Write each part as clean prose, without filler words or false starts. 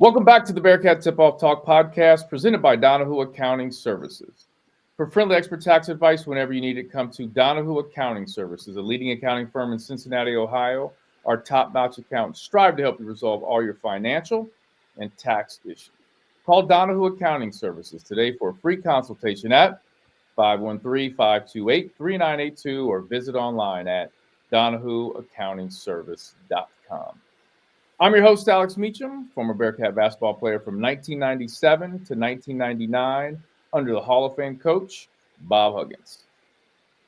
Welcome back to the Bearcat Tip-Off Talk podcast presented by Donahue Accounting Services. For friendly expert tax advice whenever you need it, come to Donahue Accounting Services, a leading accounting firm in Cincinnati, Ohio. Our top-notch accountants strive to help you resolve all your financial and tax issues. Call Donahue Accounting Services today for a free consultation at 513-528-3982 or visit online at donahueaccountingservice.com. I'm your host, Alex Meacham, former Bearcat basketball player from 1997 to 1999 under the Hall of Fame coach, Bob Huggins.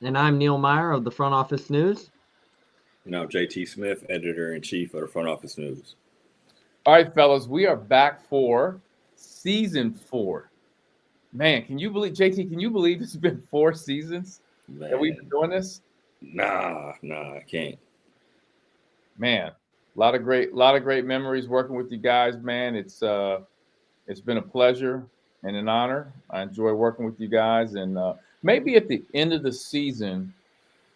And I'm Neil Meyer of the Front Office News. And I'm JT Smith, editor-in-chief of the Front Office News. All right, fellas, we are back for season 4. Man, can you believe, JT, can you believe it's been 4 seasons that we've been doing this? Nah, I can't. Man. A lot of great memories working with you guys, man. It's been a pleasure and an honor. I enjoy working with you guys, and maybe at the end of the season,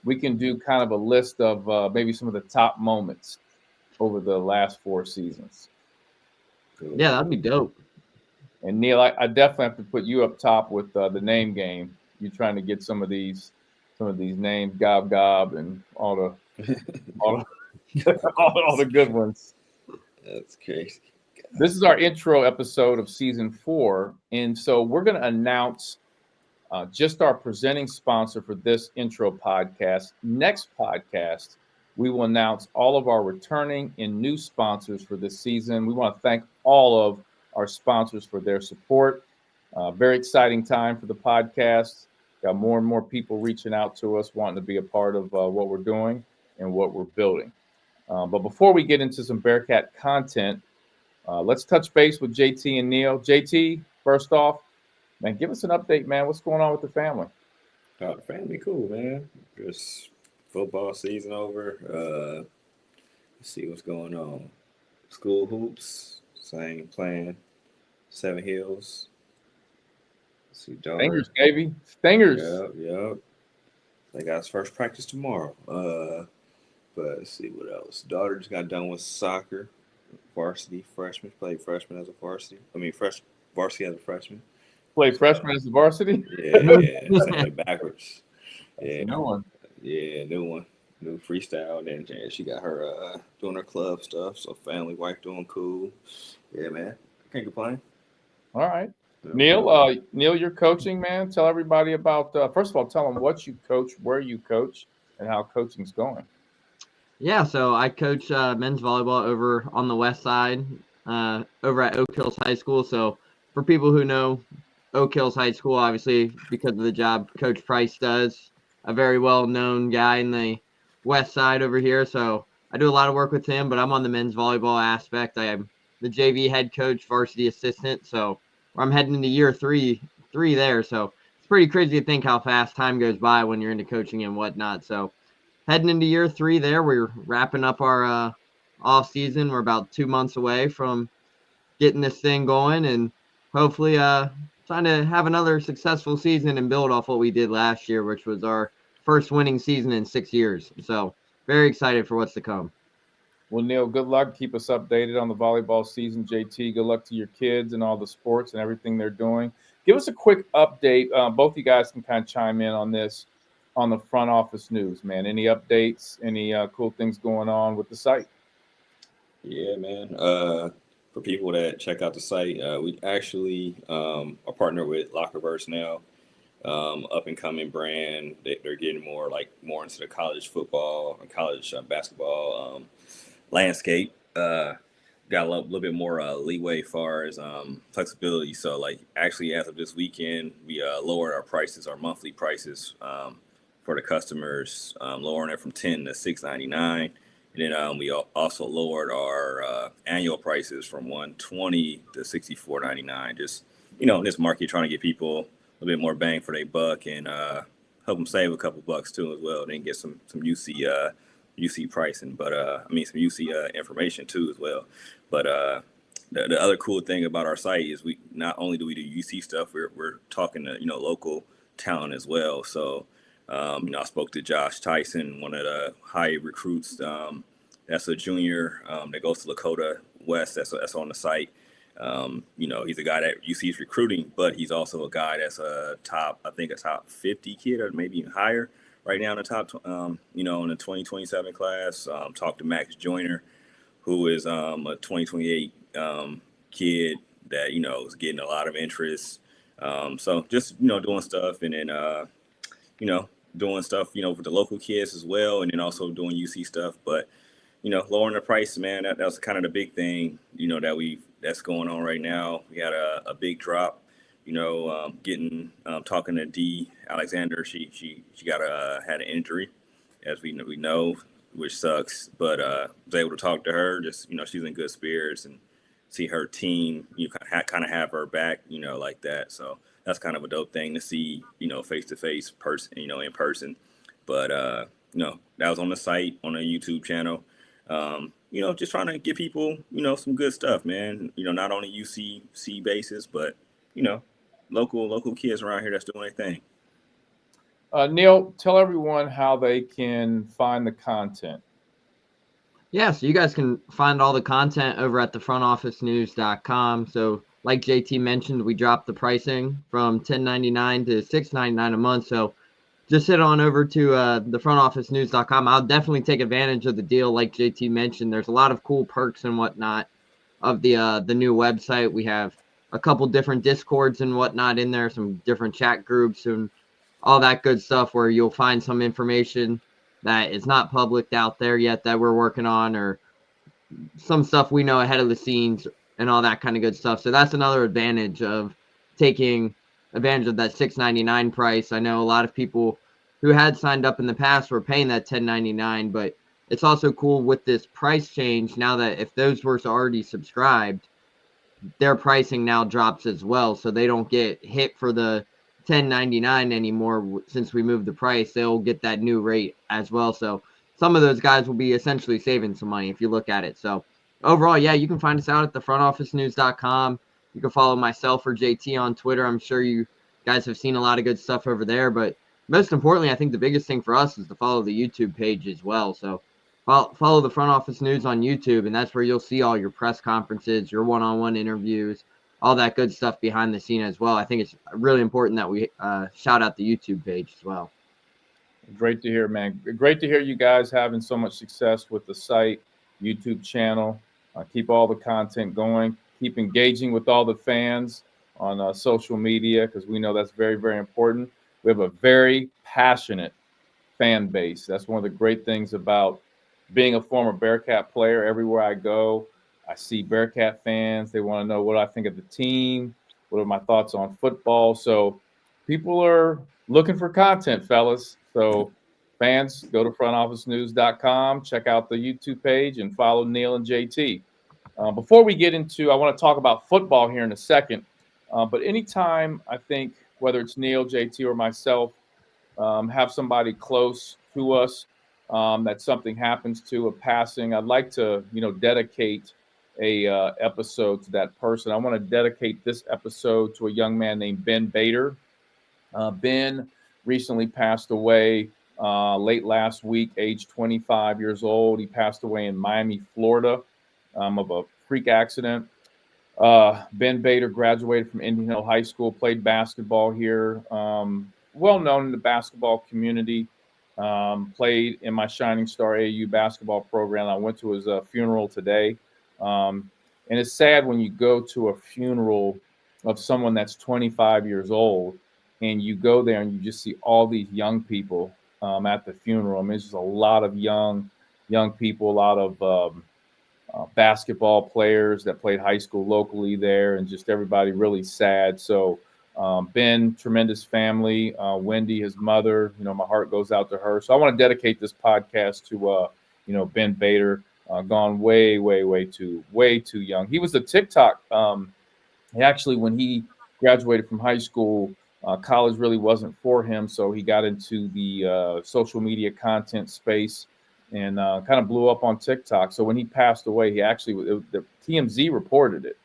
we can do kind of a list of maybe some of the top moments over the last 4 seasons. Yeah, that'd be dope. And Neil, I definitely have to put you up top with the name game. You're trying to get some of these names, Gob, and all the all the good ones. That's crazy. This is our intro episode of season 4. And so we're going to announce just our presenting sponsor for this intro podcast. Next podcast, we will announce all of our returning and new sponsors for this season. We want to thank all of our sponsors for their support. Very exciting time for the podcast. Got more and more people reaching out to us, wanting to be a part of what we're doing and what we're building. But before we get into some Bearcat content, let's touch base with JT and Neil. JT, first off, man, give us an update, man. What's going on with the family? The family cool, man. Just football season over. Let's see what's going on. School hoops, same plan. Seven Hills. Let's see, daughter. Stingers, baby. Stingers. Yep. They got his first practice tomorrow. But let's see what else. Daughter just got done with soccer, varsity freshman. Played freshman as a varsity. Varsity as a freshman. Played freshman as a varsity? Yeah, saying it backwards. Yeah, new one. Yeah, new one, new freestyle. And then she got her doing her club stuff. So family, wife doing cool. Yeah, man, can't complain. All right, Neil. Neil, you're coaching, man. Tell everybody about. First of all, tell them what you coach, where you coach, and how coaching's going. Yeah, so I coach men's volleyball over on the west side, over at Oak Hills High School. So for people who know Oak Hills High School, obviously because of the job Coach Price does, a very well-known guy in the west side over here. So I do a lot of work with him, but I'm on the men's volleyball aspect. I am the JV head coach, varsity assistant. So I'm heading into year three there. So it's pretty crazy to think how fast time goes by when you're into coaching and whatnot. So heading into year 3 there. We're wrapping up our off season. We're about 2 months away from getting this thing going and hopefully trying to have another successful season and build off what we did last year, which was our first winning season in 6 years. So very excited for what's to come. Well, Neil, good luck. Keep us updated on the volleyball season. JT, good luck to your kids and all the sports and everything they're doing. Give us a quick update. Both of you guys can kind of chime in on this. On the Front Office News, man. Any updates, any cool things going on with the site? Yeah, man. For people that check out the site, we actually are partnered with Lockerverse now, up and coming brand. They're getting more into the college football and college basketball landscape. Got a little bit more leeway as far as flexibility. So actually as of this weekend, we lowered our prices, our monthly prices, for the customers, lowering it from $10 to $6.99, and then we also lowered our annual prices from $120 to $64.99. Just in this market, trying to get people a little bit more bang for their buck and help them save a couple bucks too as well. Then get some UC pricing, but some UC information too as well. But the other cool thing about our site is we not only do we do UC stuff, we're talking to local talent as well. So. I spoke to Josh Tyson, one of the high recruits. That's a junior that goes to Lakota West. That's on the site. He's a guy that UC is recruiting, but he's also a guy that's a top 50 kid or maybe even higher right now in the top, in the 2027 class. Talked to Max Joyner, who is a 2028 kid that, is getting a lot of interest. So just, doing stuff and then, doing stuff, with the local kids as well. And then also doing UC stuff, but, lowering the price, man, that was kind of the big thing, that's going on right now. We had a big drop, talking to D Alexander. She had an injury, as we know, which sucks, but was able to talk to her. Just, she's in good spirits and see her team, kind of have her back, like that. So that's kind of a dope thing to see, face to face, in person. But that was on the site, on the YouTube channel. Just trying to give people, some good stuff, man. Not on a UC basis, but local kids around here that's doing their thing. Neil, tell everyone how they can find the content. Yeah, so you guys can find all the content over at thefrontofficenews.com. So like JT mentioned, we dropped the pricing from $10.99 to $6.99 a month. So just head on over to thefrontofficenews.com. I'll definitely take advantage of the deal. Like JT mentioned, there's a lot of cool perks and whatnot of the new website. We have a couple different Discords and whatnot in there, some different chat groups and all that good stuff where you'll find some information that is not public out there yet that we're working on, or some stuff we know ahead of the scenes and all that kind of good stuff. So that's another advantage of taking advantage of that $6.99 price. I know a lot of people who had signed up in the past were paying that $10.99, but it's also cool with this price change now that if those were already subscribed, their pricing now drops as well. So they don't get hit for the $10.99 anymore. Since we moved the price, they'll get that new rate as well. So some of those guys will be essentially saving some money if you look at it. So overall, yeah, you can find us out at thefrontofficenews.com. You can follow myself or JT on Twitter. I'm sure you guys have seen a lot of good stuff over there. But most importantly, I think the biggest thing for us is to follow the YouTube page as well. So follow the Front Office News on YouTube, and that's where you'll see all your press conferences, your one-on-one interviews, all that good stuff behind the scene as well. I think it's really important that we shout out the YouTube page as well. Great to hear, man. Great to hear you guys having so much success with the site, YouTube channel. Keep all the content going. Keep engaging with all the fans on social media, because we know that's very, very important. We have a very passionate fan base. That's one of the great things about being a former Bearcat player. Everywhere I go, I see Bearcat fans. They want to know what I think of the team, what are my thoughts on football. So people are looking for content, fellas. So fans, go to frontofficenews.com, check out the YouTube page, and follow Neil and JT. Before we get into, I want to talk about football here in a second. But anytime I think, whether it's Neil, JT, or myself, have somebody close to us that something happens to, a passing, I'd like to, dedicate a episode to that person. I want to dedicate this episode to a young man named Ben Bader. Ben recently passed away late last week, age 25 years old. He passed away in Miami, Florida, of a freak accident. Ben Bader graduated from Indian Hill High School, played basketball here, well known in the basketball community. Played in my Shining Star AAU basketball program. I went to his funeral today. And it's sad when you go to a funeral of someone that's 25 years old and you go there and you just see all these young people at the funeral. I mean, it's just a lot of young people, a lot of basketball players that played high school locally there, and just everybody really sad. So Ben, tremendous family. Wendy, his mother, my heart goes out to her. So I want to dedicate this podcast to, Ben Bader, gone way, way too young. He was a TikTok. Actually, when he graduated from high school, college really wasn't for him. So he got into the social media content space and kind of blew up on TikTok. So when he passed away, the TMZ reported it.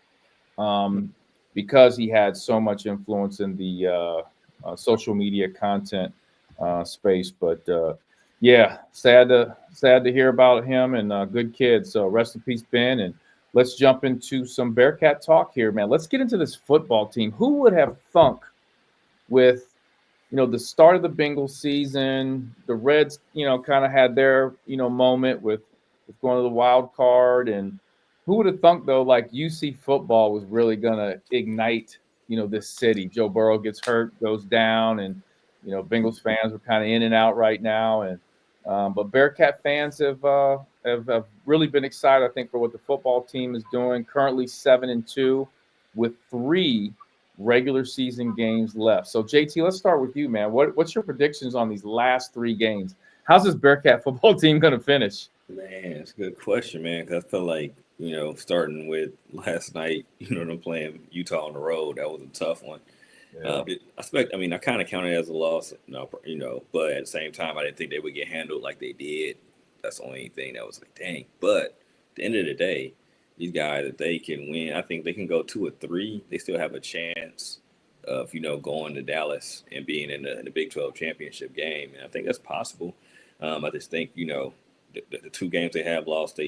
Because he had so much influence in the social media content space. But yeah, sad to hear about him, and good kid. So rest in peace, Ben. And let's jump into some Bearcat talk here, man. Let's get into this football team. Who would have thunk with, the start of the Bengals season, the Reds, kind of had their, moment with going to the wild card. And who would have thunk, though, like UC football was really going to ignite, this city. Joe Burrow gets hurt, goes down, and, Bengals fans are kind of in and out right now. And but Bearcat fans have really been excited, I think, for what the football team is doing. Currently 7-2 with 3 regular season games left. So JT, let's start with you, man. What's your predictions on these last 3 games? How's this Bearcat football team going to finish? Man, it's a good question, man. Because I feel like, starting with last night, them playing Utah on the road, that was a tough one. Yeah. I kind of counted it as a loss, but at the same time, I didn't think they would get handled like they did. That's the only thing that was like, dang. But at the end of the day, these guys, if they can win, I think they can go 2 or 3. They still have a chance of, going to Dallas and being in the Big 12 championship game. And I think that's possible. I just think, the 2 games they have lost,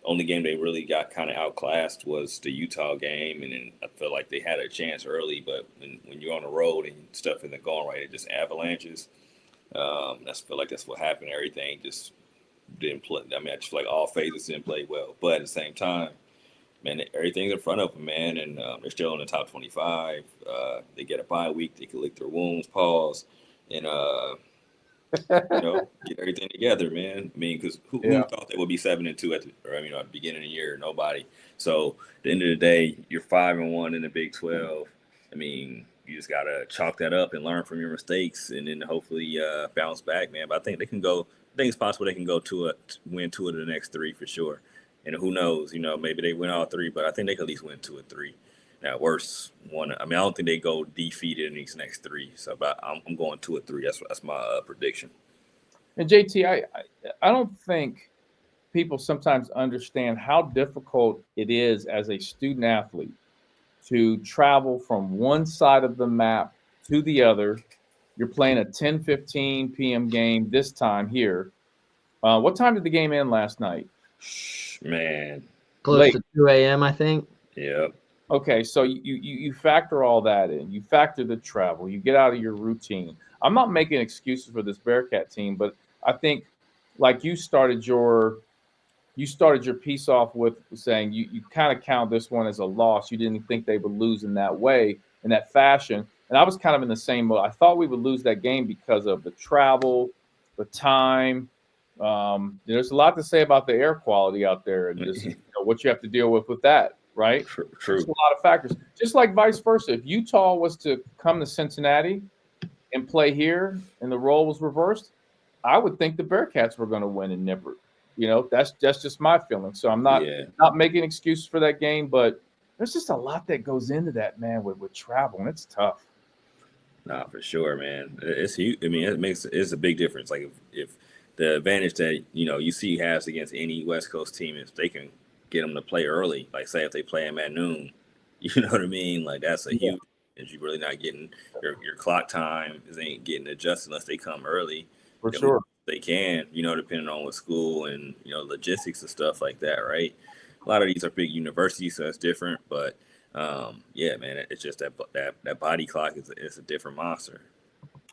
only game they really got kind of outclassed was the Utah game. And then I feel like they had a chance early, but when you're on the road and stuff isn't going right, it just avalanches. I feel like that's what happened. Everything just didn't play. I just feel like all phases didn't play well. But at the same time, man, everything's in front of them, man. And they're still in the top 25. They get a bye week. They can lick their wounds, pause, and get everything together, man. I mean, because who thought they would be 7-2 at the beginning of the year? Nobody. So at the end of the day, you're 5-1 in the Big 12. I mean, you just gotta chalk that up and learn from your mistakes, and then hopefully bounce back, man. But I think they can go. I think it's possible they can go win 2 of the next 3 for sure. And who knows? Maybe they win all 3, but I think they can at least win 2 or 3. Now, worse, 1. I don't think they go defeated in these next 3. So, but I'm going 2 or 3. That's my prediction. And JT, I don't think people sometimes understand how difficult it is as a student athlete to travel from one side of the map to the other. You're playing a 10:15 p.m. game this time here. What time did the game end last night? Man, close late. to 2 a.m. I think. Yep. Okay, so you factor all that in. You factor the travel. You get out of your routine. I'm not making excuses for this Bearcat team, but I think, like you started your piece off with saying you kind of count this one as a loss. You didn't think they would lose in that way, in that fashion. And I was kind of in the same mode. I thought we would lose that game because of the travel, the time. There's a lot to say about the air quality out there and just what you have to deal with that, right? True. There's a lot of factors. Just like vice versa. If Utah was to come to Cincinnati and play here and the role was reversed, I would think the Bearcats were going to win in Nippert. That's just my feeling. So I'm not making excuses for that game, but there's just a lot that goes into that, man, with travel, and it's tough. Nah, for sure, man. It's huge. I mean, it's a big difference. Like if the advantage that UC has against any West Coast team is they can get them to play early. Like say if they play them at noon, you know what I mean? Like that's a huge. If you're really not getting your clock time ain't getting adjusted unless they come early. For sure, they can. Depending on what school and logistics and stuff like that, right? A lot of these are big universities, so it's different. But yeah, man, it's just that body clock is a different monster.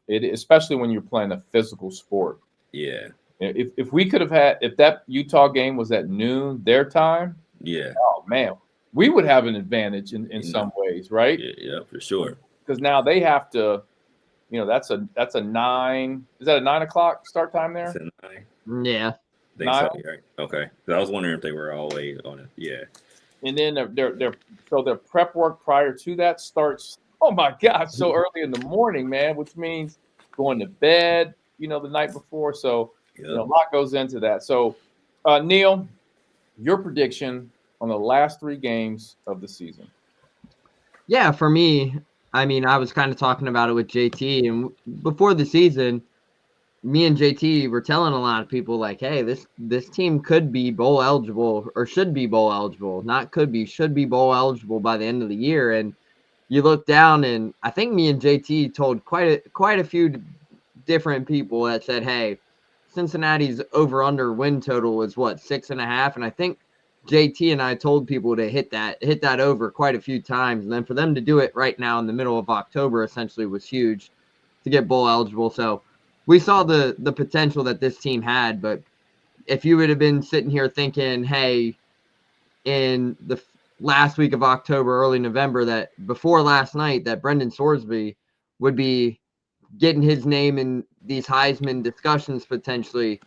Especially when you're playing a physical sport. Yeah. If we could have if that Utah game was at noon their time, oh man, we would have an advantage in some ways, right? Yeah, for sure. Because now they have to, that's a 9. Is that a 9 o'clock start time there? It's a 9. Yeah. 9? So, right. Okay. I was wondering if they were all the way on it. Yeah. And then their prep work prior to that starts. Oh my gosh, so early in the morning, man, which means going to bed, the night before. So a lot goes into that. So, Neil, your prediction on the last 3 games of the season? Yeah, for me, I mean, I was kind of talking about it with JT, and before the season, me and JT were telling a lot of people like, hey, this team could be bowl eligible or should be bowl eligible. Not could be, should be bowl eligible by the end of the year. And you look down, and I think me and JT told quite a few different people that said, hey, Cincinnati's over-under win total is 6.5, and I think JT and I told people to hit that over quite a few times. And then for them to do it right now in the middle of October essentially was huge to get bowl eligible. So we saw the potential that this team had. But if you would have been sitting here thinking, hey, in the last week of October, early November, that before last night, that Brendan Sorsby would be getting his name in these Heisman discussions potentially,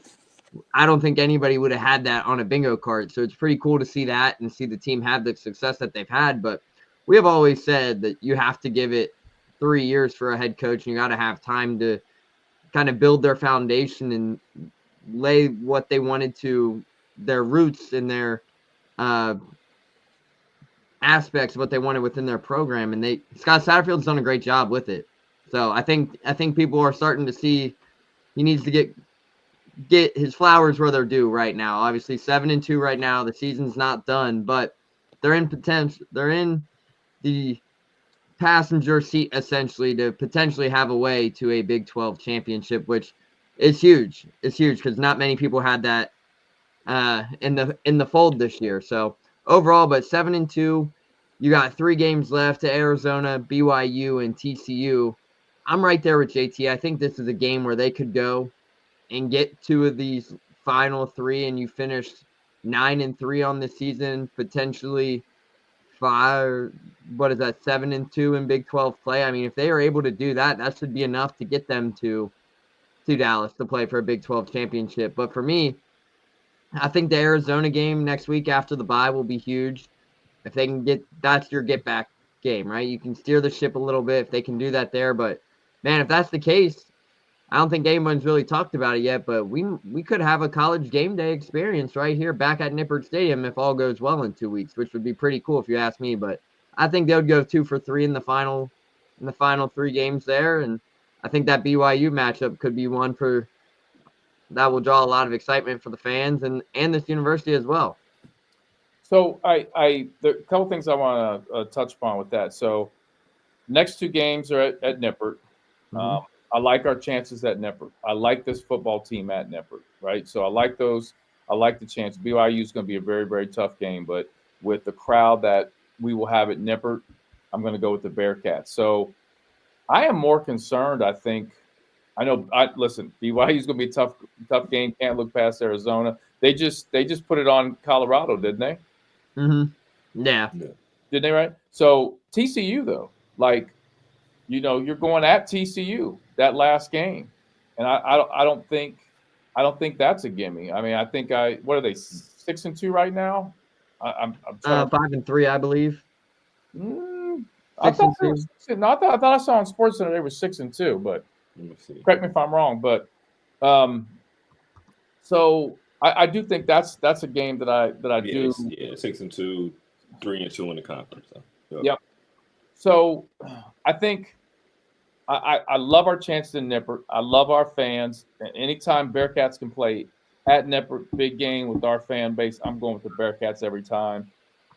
I don't think anybody would have had that on a bingo card. So it's pretty cool to see that and see the team have the success that they've had. But we have always said that you have to give it 3 years for a head coach, and you got to have time to kind of build their foundation and lay what they wanted to, their roots and their aspects of what they wanted within their program. And Scott Satterfield's done a great job with it. So I think people are starting to see he needs to get his flowers where they're due right now. Obviously 7-2 right now. The season's not done, but they're in potential. They're in the passenger seat essentially to potentially have a way to a Big 12 championship, which is huge. It's huge because not many people had that in the fold this year. So overall, but 7-2, you got 3 games left to Arizona, BYU, and TCU. I'm right there with JT. I think this is a game where they could go and get 2 of these final 3, and you finish 9-3 on the season, potentially 7-2 in Big 12 play. I mean, if they are able to do that, that should be enough to get them to Dallas to play for a Big 12 championship. But for me, I think the Arizona game next week after the bye will be huge. If they can that's your get back game, right? You can steer the ship a little bit if they can do that there. But man, if that's the case, I don't think anyone's really talked about it yet, but we could have a college game day experience right here back at Nippert Stadium if all goes well in 2 weeks, which would be pretty cool if you ask me. But I think they would go 2 for 3 in the final 3 games there, and I think that BYU matchup could be one that will draw a lot of excitement for the fans and this university as well. So there are a couple things I want to touch upon with that. So next 2 games are at Nippert. Mm-hmm. I like our chances at Nippert. I like this football team at Nippert, right? So I like those. I like the chance. BYU is going to be a very, very tough game, but with the crowd that we will have at Nippert, I'm going to go with the Bearcats. So I am more concerned, I think. Listen, BYU is going to be a tough game. Can't look past Arizona. They just put it on Colorado, didn't they? Mm-hmm. Yeah. Didn't they, right? So TCU, though, you're going at TCU that last game, and I don't think that's a gimme. I mean, I think what are they 6-2 right now? I'm trying 5-3, I believe. I thought I saw on SportsCenter they were 6-2, but correct me if I'm wrong. But so I do think that's a game that I do. Yeah, 6-2, 3-2 in the conference. So. Yep. So I think. I love our chances in Nippert. I love our fans. Anytime Bearcats can play at Nippert, big game with our fan base, I'm going with the Bearcats every time.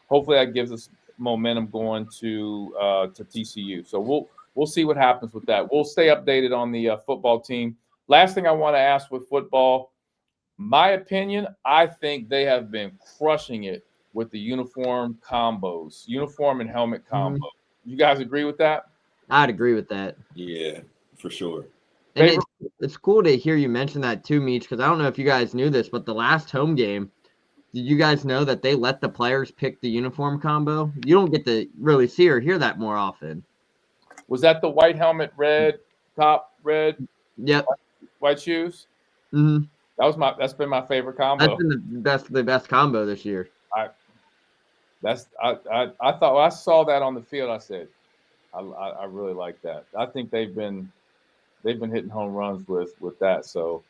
Hopefully that gives us momentum going to TCU. So we'll see what happens with that. We'll stay updated on the football team. Last thing I want to ask with football, my opinion, I think they have been crushing it with the uniform combos, uniform and helmet combo. Mm-hmm. You guys agree with that? I'd agree with that. Yeah, for sure. And it's cool to hear you mention that too, Meach, because I don't know if you guys knew this, but the last home game, did you guys know that they let the players pick the uniform combo? You don't get to really see or hear that more often. Was that the white helmet, red top, red? Yep. White shoes? Mm-hmm. That's been my favorite combo. That's been the best combo this year. I thought when I saw that on the field, I said, I really like that. I think they've been hitting home runs with that. So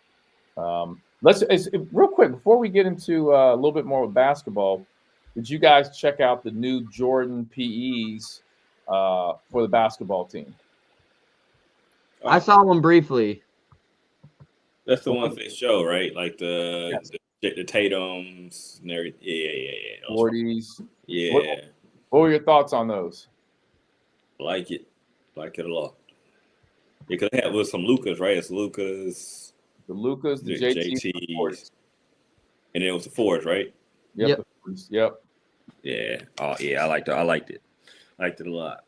real quick before we get into a little bit more with basketball. Did you guys check out the new Jordan PEs for the basketball team? I saw them briefly. That's the ones they show, right? Like the Tatums and everything. Yeah. 40s. Yeah. What were your thoughts on those? Like it a lot. Because they have some Lucas, right? It's Lucas. The Lucas, the JTs, and then it was the Fords, right? Yep. Yep. Yeah. Oh yeah, I liked it. I liked it a lot.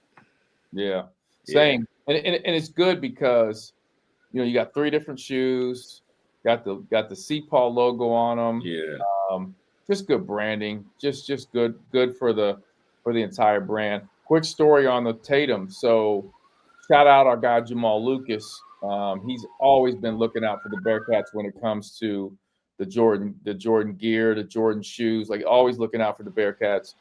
Yeah. Same. And it's good because you got 3 different shoes, got the CPAW logo on them. Yeah. Just good branding, just good for the entire brand. Quick story on the Tatum. So shout out our guy Jamal Lucas. He's always been looking out for the Bearcats when it comes to the Jordan gear, the Jordan shoes, like always looking out for the Bearcats.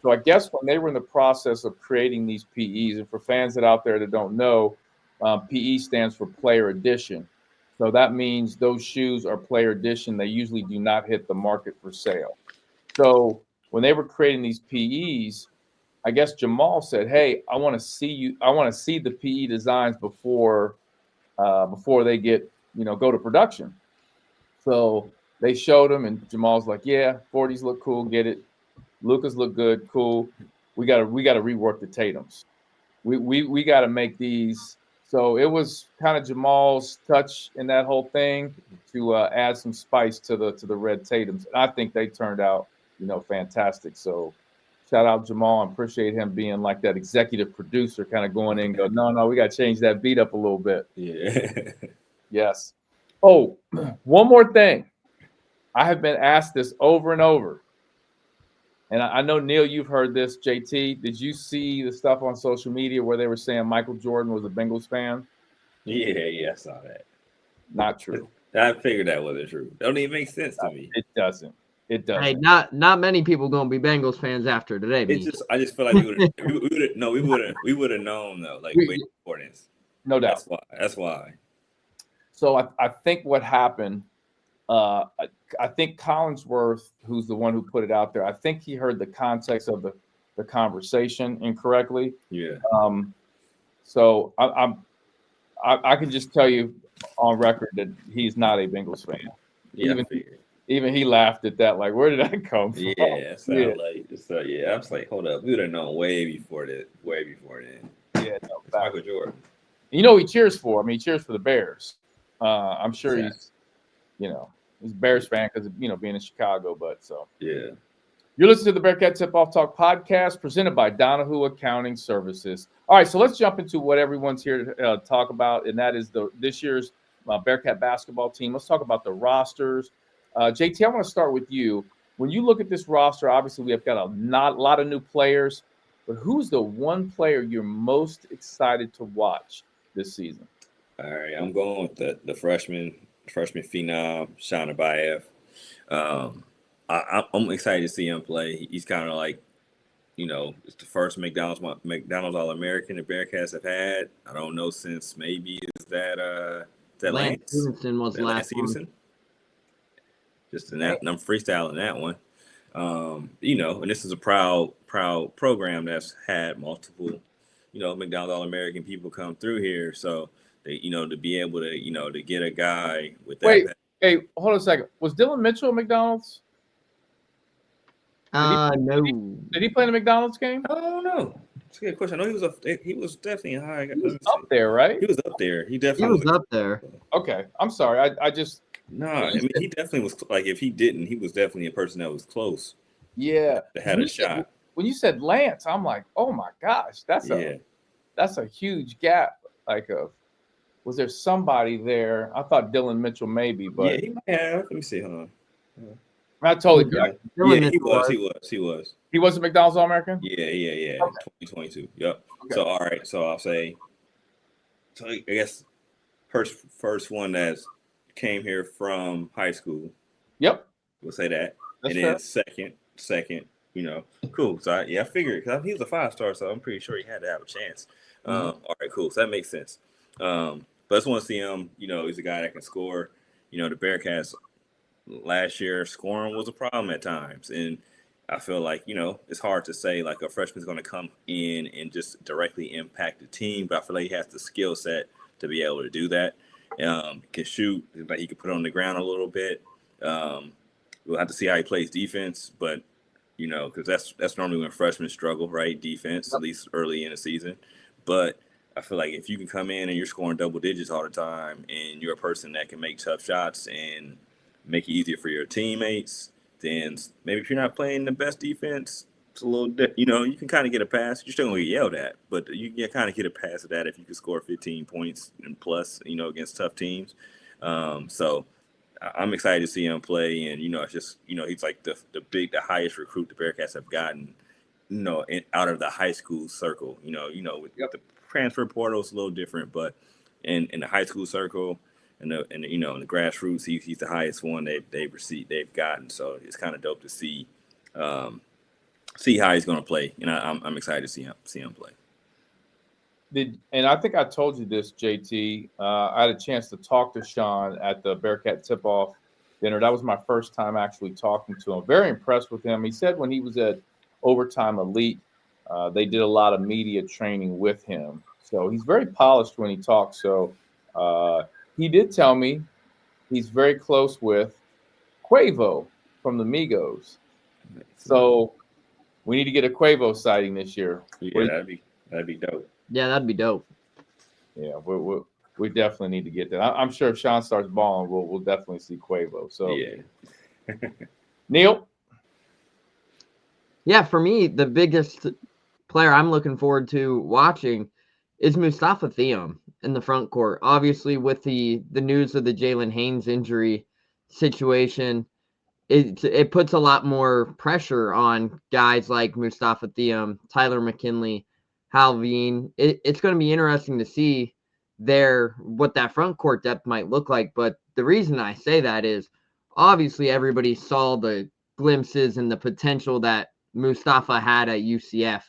So I guess when they were in the process of creating these PEs, and for fans that out there that don't know, PE stands for Player Edition. So that means those shoes are Player Edition. They usually do not hit the market for sale. So when they were creating these PEs, I guess Jamal said, "Hey, I want to see you. I want to see the PE designs before they get go to production." So they showed him, and Jamal's like, "Yeah, 40s look cool. Get it. Lucas look good. Cool. We gotta rework the Tatums. We got to make these." So it was kind of Jamal's touch in that whole thing to add some spice to the red Tatums. And I think they turned out fantastic. So shout out Jamal. I appreciate him being like that executive producer, kind of going in and go, no, we got to change that beat up a little bit. Yeah. Yes. Oh, one more thing. I have been asked this over and over. And I know, Neil, you've heard this. JT, did you see the stuff on social media where they were saying Michael Jordan was a Bengals fan? Yeah, I saw that. Not true. I figured that wasn't true. Don't even make sense to me. It doesn't. It doesn't. Hey, not many people gonna be Bengals fans after today. I just feel like we would have known though, like way before this. No doubt. That's why. So I think what happened. I think Collinsworth, who's the one who put it out there, I think he heard the context of the conversation incorrectly. Yeah. So I can just tell you on record that he's not a Bengals fan. Yeah. Even he laughed at that. Like, where did that come from? Yeah. I was like, hold up, we would have known way before then. Yeah. No, Michael Jordan. He cheers for. I mean, he cheers for the Bears. I'm sure he's a Bears fan because of being in Chicago. But so yeah. You're listening to the Bearcat Tip-Off Talk podcast presented by Donahue Accounting Services. All right, so let's jump into what everyone's here to talk about, and that is this year's Bearcat basketball team. Let's talk about the rosters. JT, I want to start with you. When you look at this roster, obviously we have got a lot of new players, but who's the one player you're most excited to watch this season? All right, I'm going with the freshman phenom, Sean Abayev. I'm excited to see him play. He's kind of like, it's the first McDonald's All-American the Bearcats have had. I don't know since maybe is that Lance Stevenson was last one. Just in that, and I'm freestyling that one. And this is a proud program that's had multiple, McDonald's All-American people come through here. So they, to be able to, to get a guy with that. Hey, hold on a second. Was Dylan Mitchell at McDonald's? No. Did he play in the McDonald's game? I don't know. That's a good question. I know he was definitely high. He was up there, right? He was up there. He definitely was up there. Okay, I'm sorry. I just he definitely was like if he didn't, he was definitely a person that was close. Yeah, that had a shot. When you said Lance, I'm like, oh my gosh, that's a huge gap. Was there somebody there? I thought Dylan Mitchell maybe, but he might have. Let me see. Hold on. I totally got it. Yeah, he was. He was a McDonald's All-American? Yeah. Okay. 2022. Yep. Okay. So all right. So I'll say. So I guess first one that came here from high school. Yep. We'll say that. That's and fair. then second, cool. So I figured because he was a 5-star, so I'm pretty sure he had to have a chance. All right, cool. So that makes sense. But I just want to see him. He's a guy that can score. The Bearcats last year scoring was a problem at times, and I feel like it's hard to say like a freshman's going to come in and just directly impact the team, but I feel like he has the skill set to be able to do that. Can shoot, like he can put it on the ground a little bit. We'll have to see how he plays defense, but because that's normally when freshmen struggle, right? Defense, at least early in the season. But I feel like if you can come in and you're scoring double digits all the time, and you're a person that can make tough shots and make it easier for your teammates, then maybe if you're not playing the best defense, it's a little, you can kind of get a pass. You're still going to get yelled at, but you kind of get a pass at that if you can score 15 points and plus, against tough teams. So I'm excited to see him play. And, it's just, he's like the highest recruit the Bearcats have gotten, out of the high school circle, with the transfer portal, it's a little different, but in the high school circle and in the grassroots, he's the highest one they've gotten. So it's kind of dope to see how he's going to play. And I'm excited to see him play. And I think I told you this, JT. I had a chance to talk to Sean at the Bearcat tip-off dinner. That was my first time actually talking to him. Very impressed with him. He said when he was at Overtime Elite, they did a lot of media training with him. So he's very polished when he talks. So he did tell me he's very close with Quavo from the Migos. So we need to get a Quavo sighting this year. Yeah, that'd be dope. Yeah, that'd be dope. Yeah, we definitely need to get that. I'm sure if Sean starts balling, we'll definitely see Quavo. So yeah. Neil. Yeah, for me, the biggest player I'm looking forward to watching is Mustafa Thiam in the front court. Obviously, with the news of the Jalen Haynes injury situation, it puts a lot more pressure on guys like Mustafa Thiam, Tyler McKinley, Halveen. It's going to be interesting to see what that front court depth might look like. But the reason I say that is obviously everybody saw the glimpses and the potential that Mustafa had at UCF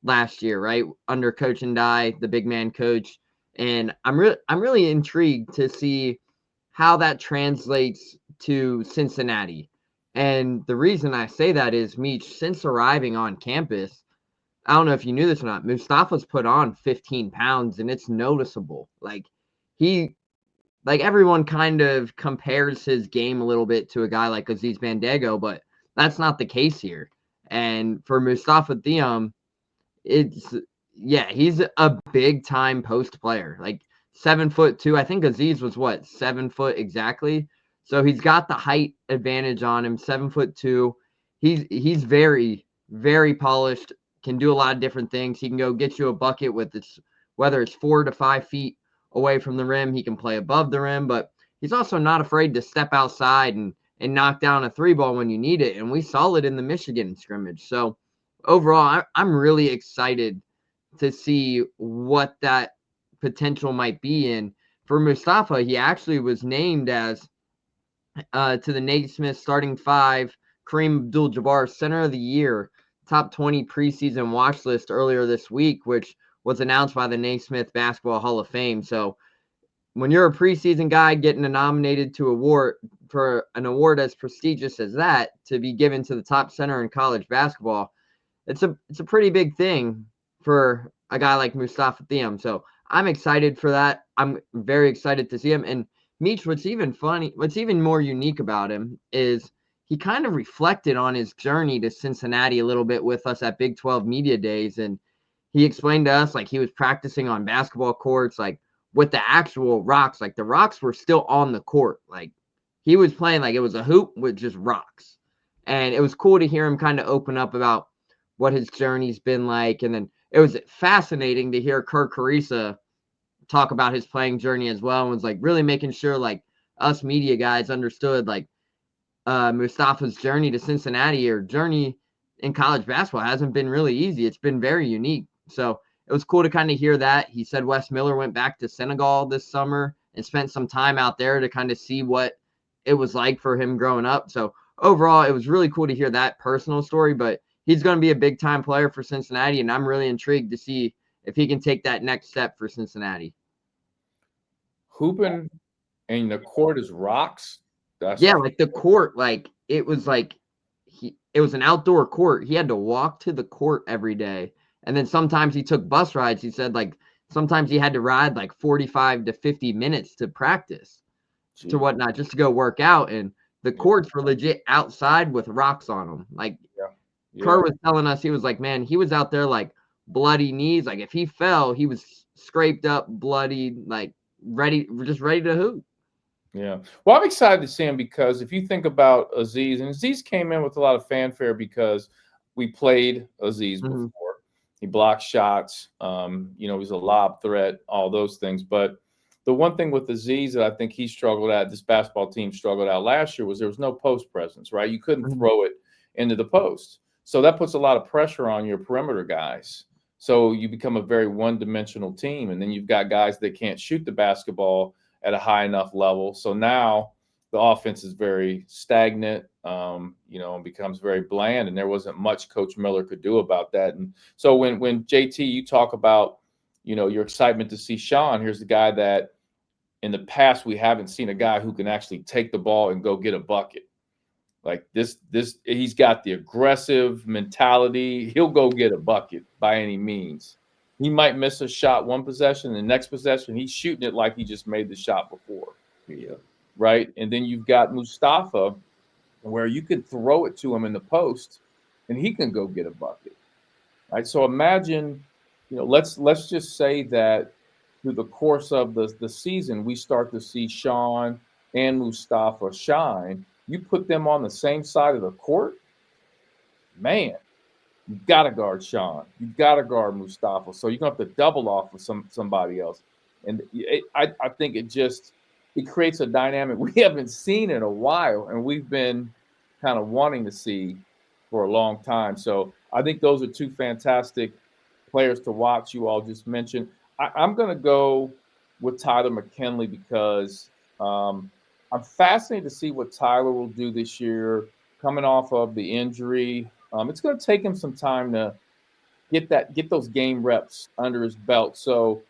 last year, right? Under Coach Ndai, the big man coach. And I'm really intrigued to see how that translates to Cincinnati. And the reason I say that is Meach, since arriving on campus, I don't know if you knew this or not, Mustafa's put on 15 pounds and it's noticeable. Like everyone kind of compares his game a little bit to a guy like Aziz Bandago, but that's not the case here. And for Mustafa Thiam, he's a big time post player, like 7'2". I think Aziz was 7 foot exactly. So he's got the height advantage on him, 7'2". He's very, very polished, can do a lot of different things. He can go get you a bucket whether it's 4 to 5 feet away from the rim. He can play above the rim, but he's also not afraid to step outside and knock down a 3-ball when you need it. And we saw it in the Michigan scrimmage. So overall, I'm really excited to see what that potential might be. And for Mustafa, he actually was named as to the Naismith starting 5, Kareem Abdul-Jabbar Center of the Year, top 20 preseason watch list earlier this week, which was announced by the Naismith Basketball Hall of Fame. So when you're a preseason guy getting nominated for an award as prestigious as that to be given to the top center in college basketball, it's a pretty big thing for a guy like Mustafa Thiam. So I'm excited for that. I'm very excited to see him. And Meach, what's even more unique about him is he kind of reflected on his journey to Cincinnati a little bit with us at Big 12 Media Days. And he explained to us, like, he was practicing on basketball courts, like, with the actual rocks. Like, the rocks were still on the court. Like, he was playing like it was a hoop with just rocks. And it was cool to hear him kind of open up about what his journey's been like. And then it was fascinating to hear Kirk Carissa talk about his playing journey as well, and was like really making sure like us media guys understood like Mustafa's journey to Cincinnati or journey in college basketball hasn't been really easy. It's been very unique. So it was cool to kind of hear that. He said Wes Miller went back to Senegal this summer and spent some time out there to kind of see what it was like for him growing up. So overall, it was really cool to hear that personal story, but he's going to be a big time player for Cincinnati. And I'm really intrigued to see if he can take that next step for Cincinnati. Hooping and the court is rocks. Like the court, like it was an outdoor court. He had to walk to the court every day. And then sometimes he took bus rides. He said like sometimes he had to ride like 45 to 50 minutes to practice to whatnot, just to go work out. And the courts were legit outside with rocks on them. Like Kerr was telling us, he was like, man, he was out there like bloody knees. Like if he fell, he was scraped up, bloody, like ready to hoop. Yeah. Well, I'm excited to see him because if you think about Aziz, and Aziz came in with a lot of fanfare because we played Aziz Mhm. before. He blocked shots. He's a lob threat, all those things. But the one thing with Aziz that I think he struggled at, this basketball team struggled out last year, was there was no post presence, right? You couldn't Mhm. throw it into the post. So that puts a lot of pressure on your perimeter guys. So you become a very one-dimensional team. And then you've got guys that can't shoot the basketball at a high enough level. So now the offense is very stagnant, and becomes very bland. And there wasn't much Coach Miller could do about that. And so when JT, you talk about, your excitement to see Sean, here's the guy that in the past we haven't seen a guy who can actually take the ball and go get a bucket. Like this, he's got the aggressive mentality. He'll go get a bucket by any means. He might miss a shot one possession, the next possession he's shooting it like he just made the shot before, Yeah. right? And then you've got Mustafa, where you can throw it to him in the post, and he can go get a bucket, right? So imagine, let's just say that through the course of the season, we start to see Sean and Mustafa shine. You put them on the same side of the court, man, you got to guard Sean. You got to guard Mustafa. So you're gonna have to double off with somebody else, and I think it creates a dynamic we haven't seen in a while, and we've been kind of wanting to see for a long time. So I think those are two fantastic players to watch. You all just mentioned. I'm gonna go with Tyler McKinley because I'm fascinated to see what Tyler will do this year, coming off of the injury. It's going to take him some time to get those game reps under his belt. So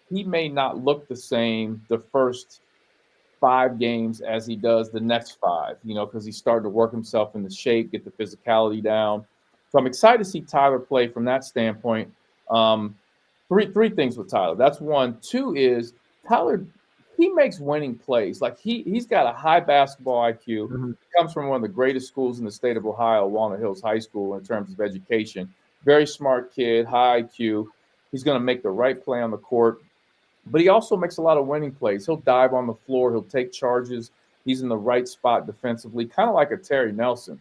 he may not look the same the first 5 games as he does the next 5, because he's starting to work himself into shape, get the physicality down. So I'm excited to see Tyler play from that standpoint. Um, three things with Tyler. That's one. Two is Tyler. He makes winning plays. Like he's got a high basketball IQ. Mhm. Comes from one of the greatest schools in the state of Ohio, Walnut Hills High School, in terms of education. Very smart kid, high IQ. He's going to make the right play on the court, but he also makes a lot of winning plays. He'll dive on the floor. He'll take charges. He's in the right spot defensively, kind of like a Terry Nelson.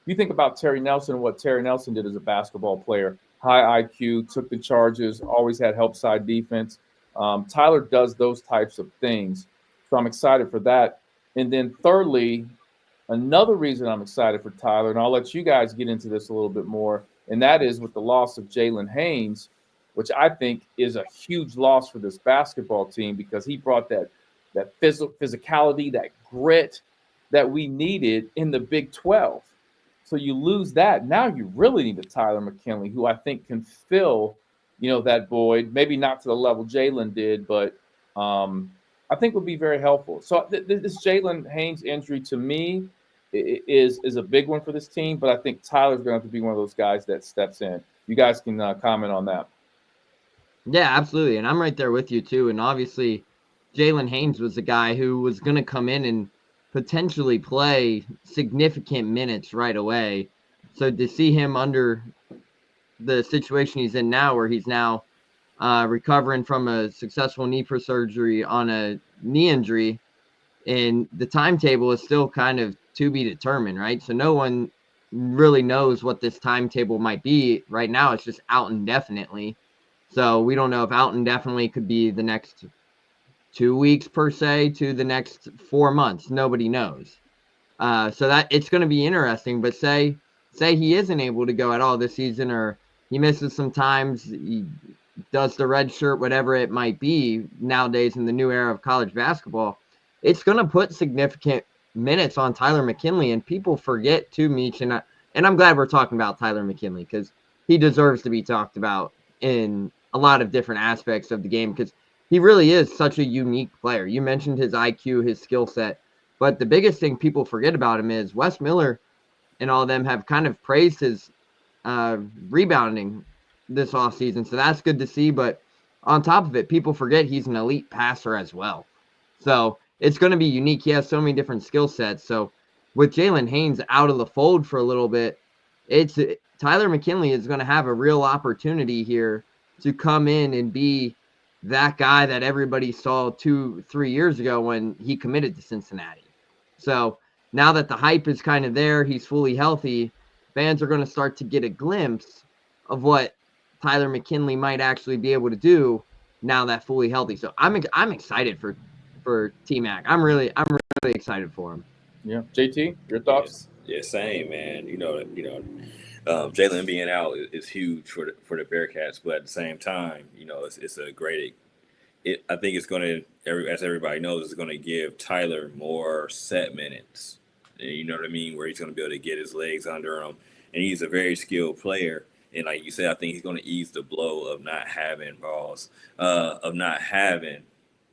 You think about Terry Nelson and what Terry Nelson did as a basketball player. High IQ, took the charges, always had help side defense. Tyler does those types of things. So I'm excited for that. And then thirdly, another reason I'm excited for Tyler, and I'll let you guys get into this a little bit more, and that is with the loss of Jalen Haynes, which I think is a huge loss for this basketball team because he brought that physicality, that grit that we needed in the Big 12. So you lose that. Now you really need a Tyler McKinley, who I think can fill, that void. Maybe not to the level Jalen did, but I think would be very helpful. So this Jalen Haynes injury to me is a big one for this team, but I think Tyler's going to have to be one of those guys that steps in. You guys can comment on that. Yeah, absolutely. And I'm right there with you too. And obviously, Jalen Haynes was the guy who was going to come in and potentially play significant minutes right away. So to see him under the situation he's in now, where he's now recovering from a successful knee surgery on a knee injury, and the timetable is still kind of to be determined, right? So no one really knows what this timetable might be right now. It's just out indefinitely. So we don't know if out indefinitely could be the next 2 weeks per se to the next 4 months. Nobody knows. So that it's going to be interesting. But say he isn't able to go at all this season, or he misses some times, he does the red shirt, whatever it might be nowadays in the new era of college basketball, it's going to put significant minutes on Tyler McKinley. And people forget too, Meach, and I'm glad we're talking about Tyler McKinley because he deserves to be talked about in a lot of different aspects of the game because he really is such a unique player. You mentioned his IQ, his skill set, but the biggest thing people forget about him is Wes Miller and all of them have kind of praised his rebounding this offseason. So that's good to see. But on top of it, people forget he's an elite passer as well. So it's going to be unique. He has so many different skill sets. So with Jalen Haynes out of the fold for a little bit, Tyler McKinley is going to have a real opportunity here to come in and be that guy that everybody saw 2-3 years ago when he committed to Cincinnati. So now that the hype is kind of there, he's fully healthy, fans are going to start to get a glimpse of what Tyler McKinley might actually be able to do now that fully healthy. So I'm excited for T-Mac. I'm really excited for him. Yeah, JT, your thoughts? Yeah, same, man. Jalen being out is huge for the Bearcats, but at the same time, it's a great. I think it's going to, as everybody knows, it's going to give Tyler more set minutes. You know what I mean? Where he's going to be able to get his legs under him, and he's a very skilled player. And like you said, I think he's going to ease the blow of not having balls, of not having,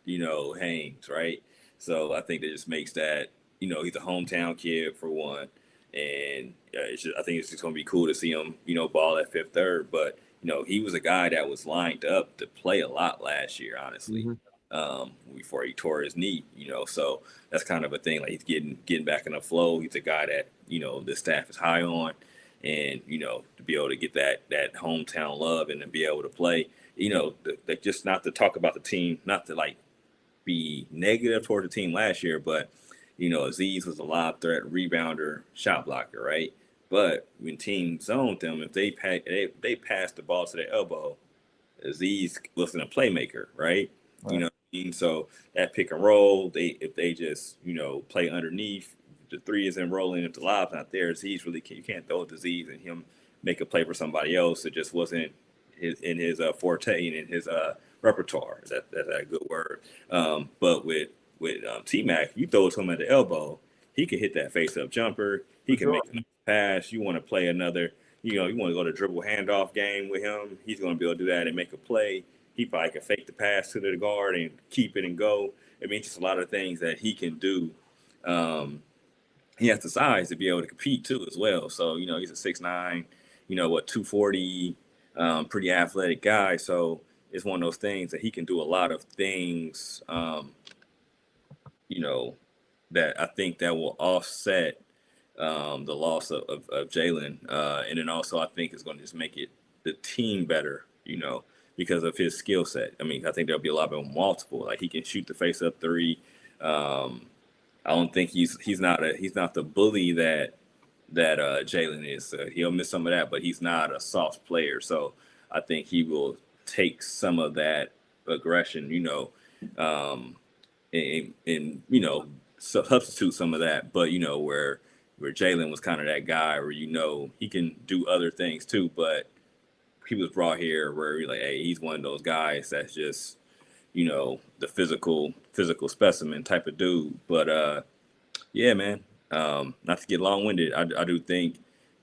Haynes, right? So I think that just makes that, he's a hometown kid for one, and I think it's just going to be cool to see him, ball at fifth third. But he was a guy that was lined up to play a lot last year, honestly, before he tore his knee. So that's kind of a thing. Like he's getting back in the flow. He's a guy that the staff is high on, and to be able to get that hometown love and to be able to play. Just not to talk about the team, not to like be negative toward the team last year, but Aziz was a lob threat, rebounder, shot blocker, right? But when teams zoned them, if they passed the ball to their elbow, Aziz wasn't a playmaker, right? You know what I mean? So that pick and roll, if they just play underneath, the three isn't rolling, if the lob's not there, Aziz you can't throw it to Aziz and him make a play for somebody else. It just wasn't in his forte and in his repertoire. That's a good word. But with T-Mac, you throw it to him at the elbow, he can hit that face-up jumper. He can make a pass. You want to play another, you want to go to dribble handoff game with him. He's going to be able to do that and make a play. He probably can fake the pass to the guard and keep it and go. I mean, just a lot of things that he can do. He has the size to be able to compete too as well. So, he's a 6'9", 240, pretty athletic guy. So it's one of those things that he can do a lot of things, that I think that will offset the loss of Jalen. And then also I think it's going to just make the team better, because of his skill set. I mean, I think there'll be a lot of multiple. Like he can shoot the face up three. I don't think he's not the bully that Jalen is. He'll miss some of that, but he's not a soft player. So I think he will take some of that aggression, and substitute some of that. But where Jalen was kind of that guy where he can do other things too, but he was brought here where you're like, hey, he's one of those guys that's just the physical specimen type of dude. But yeah, man, not to get long-winded, I do think,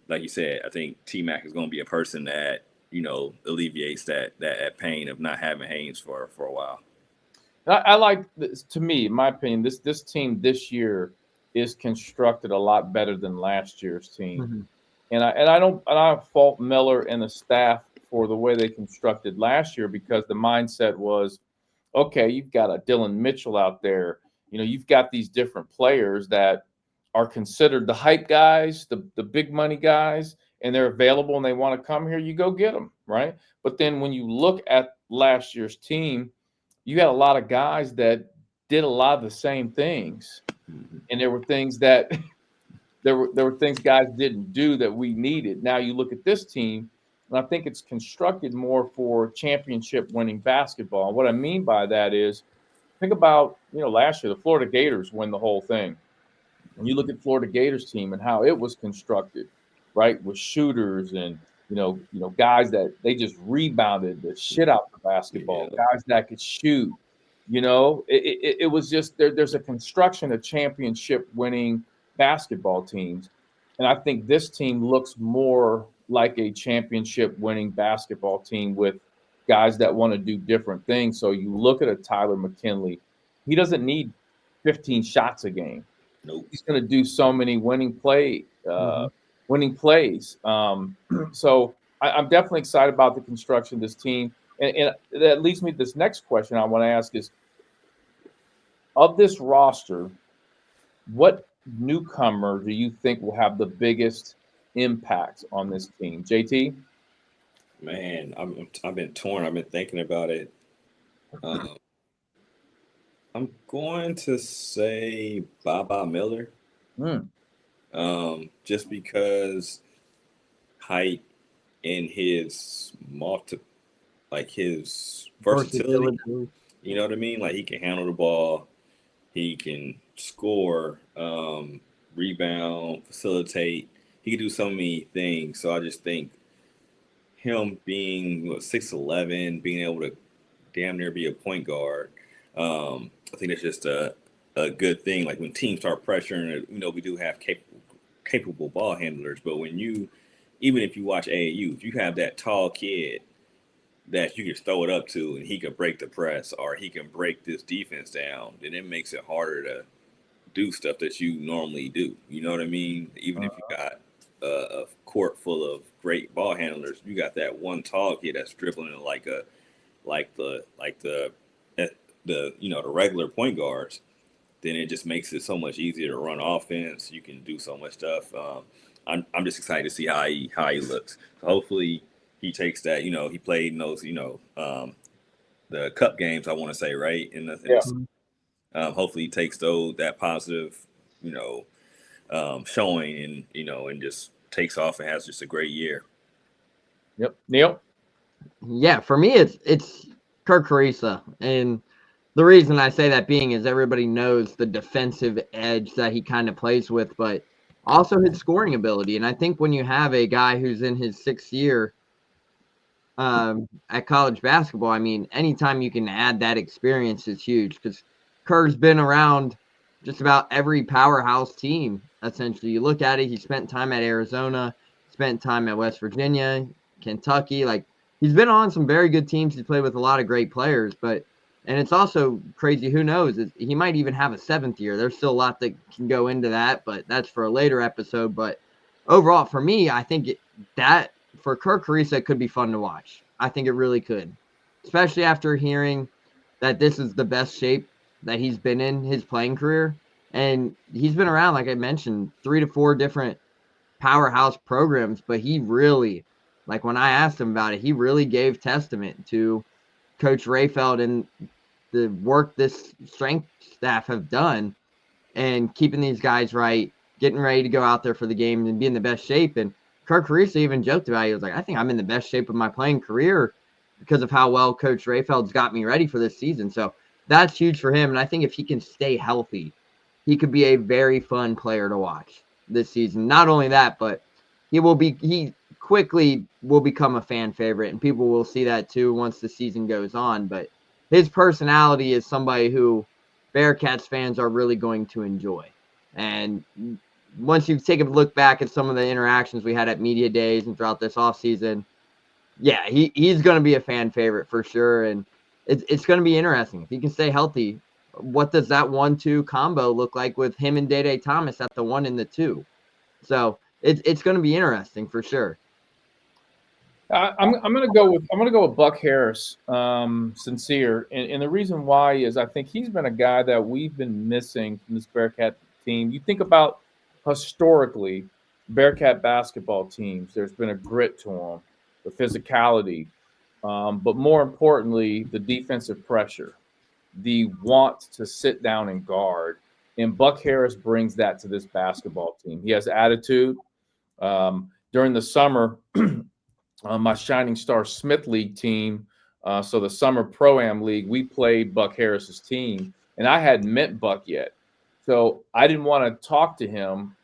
like you said, I think T-Mac is going to be a person that alleviates that pain of not having Haynes for a while. I like this, to me, in my opinion, this team this year is constructed a lot better than last year's team. And I don't fault Miller and the staff for the way they constructed last year, because the mindset was, okay, you've got a Dylan Mitchell out there. You've got these different players that are considered the hype guys, the big money guys, and they're available and they want to come here. You go get them, right? But then when you look at last year's team, you had a lot of guys that did a lot of the same things, and there were things that there were things guys didn't do that we needed. Now you look at this team, and I think it's constructed more for championship-winning basketball. And what I mean by that is, think about last year the Florida Gators win the whole thing, and you look at Florida Gators team and how it was constructed, right, with shooters and guys that they just rebounded the shit out of the basketball, guys that could shoot. It was just there's a construction of championship-winning basketball teams, and I think this team looks more like a championship-winning basketball team with guys that want to do different things. So you look at a Tyler McKinley, he doesn't need 15 shots a game. Nope. He's going to do so many winning plays. So I'm definitely excited about the construction of this team. And that leads me to this next question I want to ask is, of this roster, what newcomer do you think will have the biggest impact on this team? JT? Man, I've been torn. I've been thinking about it. Um, I'm going to say Baba Miller, Mm. just because height and his his versatility. Versatility. You know what I mean? Like he can handle the ball, he can score, rebound, facilitate. He can do so many things. So I just think him being 6'11", being able to damn near be a point guard. I think that's just a good thing. Like when teams start pressuring, we do have capable ball handlers, but even if you watch AAU, if you have that tall kid that you can throw it up to and he can break the press or he can break this defense down, then it makes it harder to do stuff that you normally do. You know what I mean? Even if you got a court full of great ball handlers, you got that one tall kid that's dribbling like the regular point guards. Then it just makes it so much easier to run offense. You can do so much stuff. I'm just excited to see how he looks. So hopefully he takes that. He played in those the cup games. I want to say right in Yeah. hopefully he takes that positive showing and just takes off and has just a great year. Yep. Neil? Yeah, for me, it's Kirk Carissa, and the reason I say that being is everybody knows the defensive edge that he kind of plays with, but also his scoring ability. And I think when you have a guy who's in his 6th year at college basketball, I mean, anytime you can add that experience is huge because Kerr's been around just about every powerhouse team. Essentially, you look at it, he spent time at Arizona, spent time at West Virginia, Kentucky. Like he's been on some very good teams. He's played with a lot of great players, and it's also crazy. Who knows? He might even have a 7th year. There's still a lot that can go into that, but that's for a later episode. But overall, for me, I think that for Kirk Carissa, it could be fun to watch. I think it really could, especially after hearing that this is the best shape that he's been in his playing career. And he's been around, like I mentioned, 3 to 4 different powerhouse programs, but he really, like when I asked him about it, he really gave testament to Coach Rayfeld and the work this strength staff have done and keeping these guys right, getting ready to go out there for the game and be in the best shape. And Kirk Carissa even joked about it. He was like, I think I'm in the best shape of my playing career because of how well Coach Rayfeld's got me ready for this season. So that's huge for him. And I think if he can stay healthy, he could be a very fun player to watch this season. Not only that, but he quickly will become a fan favorite, and people will see that too once the season goes on. But his personality is somebody who Bearcats fans are really going to enjoy. And once you take a look back at some of the interactions we had at media days and throughout this offseason, yeah, he's going to be a fan favorite for sure. And it's going to be interesting. If he can stay healthy, what does that 1-2 combo look like with him and Day Thomas at the 1 and the 2? So it's going to be interesting for sure. I'm going to go with Buck Harris, sincere, and the reason why is I think he's been a guy that we've been missing from this Bearcat team. You think about historically Bearcat basketball teams. There's been a grit to them, the physicality, but more importantly, the defensive pressure, the want to sit down and guard. And Buck Harris brings that to this basketball team. He has attitude. During the summer, my Shining Star Smith League team, so the Summer Pro-Am League, we played Buck Harris's team, and I hadn't met Buck yet. So I didn't want to talk to him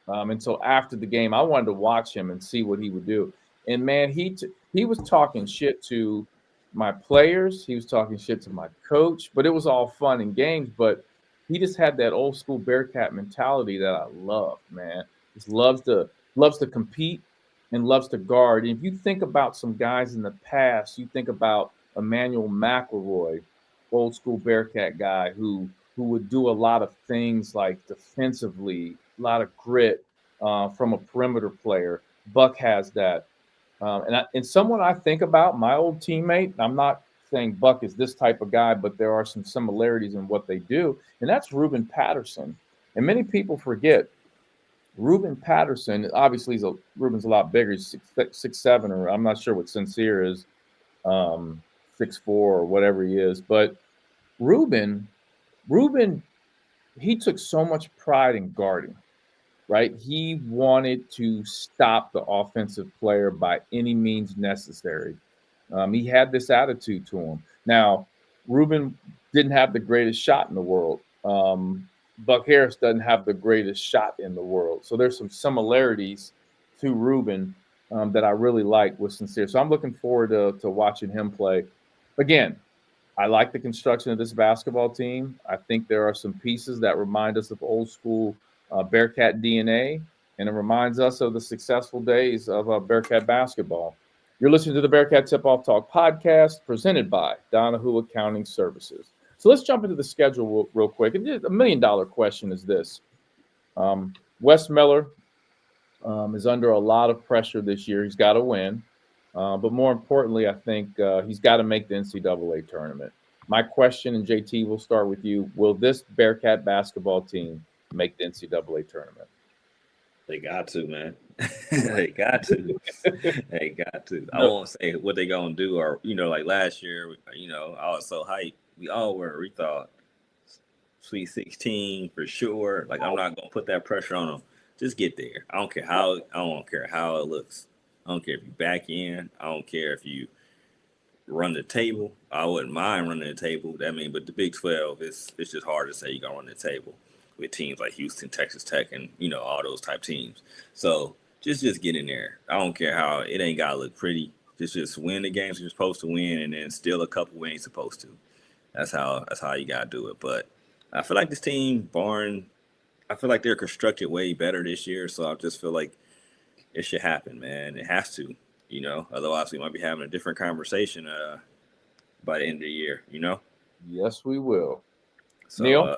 until after the game. I wanted to watch him and see what he would do. And, man, he was talking shit to my players. He was talking shit to my coach, but it was all fun and games. But he just had that old school Bearcat mentality that I love, man. Just loves to compete and loves to guard. And if you think about some guys in the past, you think about Emmanuel McElroy, old school Bearcat guy who would do a lot of things like defensively, a lot of grit from a perimeter player. Buck has that. And someone I think about, my old teammate, I'm not saying Buck is this type of guy, but there are some similarities in what they do, and that's Ruben Patterson. And many people forget Ruben Patterson. Obviously, Ruben's a lot bigger. He's 6'7", or I'm not sure what Sincere is. 6'4" or whatever he is. But Ruben, he took so much pride in guarding, right? He wanted to stop the offensive player by any means necessary. He had this attitude to him. Now, Ruben didn't have the greatest shot in the world. Buck Harris doesn't have the greatest shot in the world. So there's some similarities to Ruben that I really like with Sincere. So I'm looking forward to watching him play. Again, I like the construction of this basketball team. I think there are some pieces that remind us of old school Bearcat DNA, and it reminds us of the successful days of Bearcat basketball. You're listening to the Bearcat Tip-Off Talk podcast presented by Donahue Accounting Services. So let's jump into the schedule real quick. And a $1 million question is this. Wes Miller is under a lot of pressure this year. He's got to win. But more importantly, I think he's got to make the NCAA tournament. My question, and JT, we'll start with you. Will this Bearcat basketball team make the NCAA tournament? They got to, man. They got to. They got to. I won't say what they gonna do, or like last year. I was so hyped. We all were. We thought Sweet 16 for sure. Like, I'm not gonna put that pressure on them. Just get there. I don't care how it looks. I don't care if you back in. I don't care if you run the table. I wouldn't mind running the table. But the Big 12, it's just hard to say you're gonna run the table with teams like Houston, Texas Tech, and all those type teams. So just get in there. I don't care how it ain't gotta look pretty. Just win the games you're supposed to win, and then steal a couple we ain't supposed to. That's how you gotta do it. But I feel like this team, I feel like they're constructed way better this year. So I just feel like it should happen, man. It has to, Otherwise, we might be having a different conversation by the end of the year, Yes, we will. So, Neil?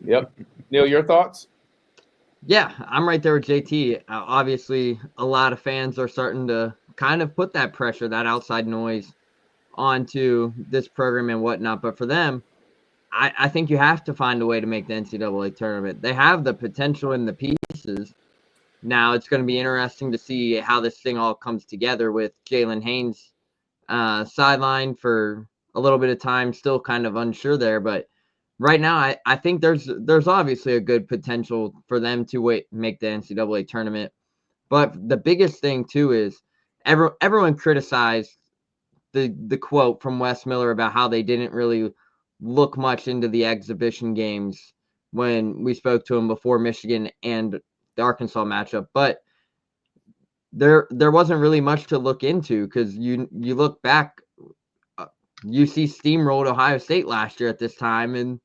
Yep. Neil, your thoughts? Yeah, I'm right there with JT. Obviously, a lot of fans are starting to kind of put that pressure, that outside noise onto this program and whatnot. But for them, I think you have to find a way to make the NCAA tournament. They have the potential and the pieces. Now it's going to be interesting to see how this thing all comes together with Jalen Haynes sidelined for a little bit of time, still kind of unsure there. But right now, I think there's obviously a good potential for them to make the NCAA tournament. But the biggest thing, too, is everyone criticized the quote from Wes Miller about how they didn't really look much into the exhibition games when we spoke to him before Michigan and the Arkansas matchup. But there wasn't really much to look into because you look back, UC steamrolled Ohio State last year at this time, and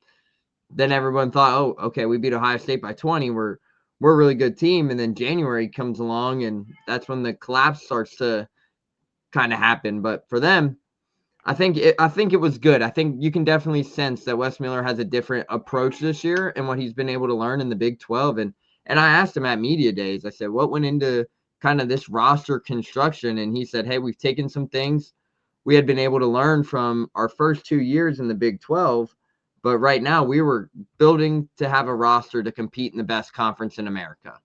then everyone thought, oh, okay, we beat Ohio State by 20. We're a really good team. And then January comes along, and that's when the collapse starts to kind of happen. But for them, I think it was good. I think you can definitely sense that Wes Miller has a different approach this year and what he's been able to learn in the Big 12. And I asked him at media days, I said, what went into kind of this roster construction? And he said, hey, we've taken some things we had been able to learn from our first 2 years in the Big 12. But right now we were building to have a roster to compete in the best conference in America.